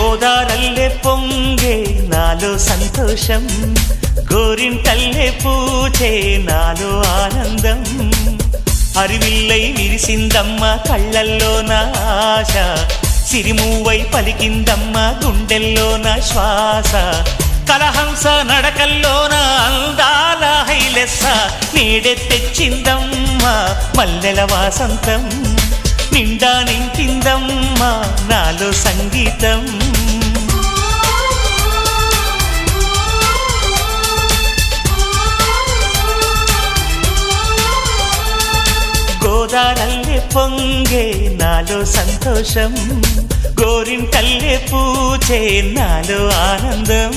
గోదారల్లే పొంగే నాలో సంతోషం, గోరింటల్లే పూచే నాలో ఆనందం. అరివిల్లై విరిసిందమ్మ కళ్ళల్లో నా ఆశ, సిరిమూవై పలికిందమ్మ గుండెల్లో నా శ్వాస. కలహంస నడకల్లోన అందాల హైలెస్స, నీడే తెచ్చిందమ్మ మల్లెల వాసంతం. నిండా నింపిందమ్మ నాలో సంగీతం. గోదారల్లే పొంగే నాలో సంతోషం, గోరింటల్లే పూచే నాలో ఆనందం.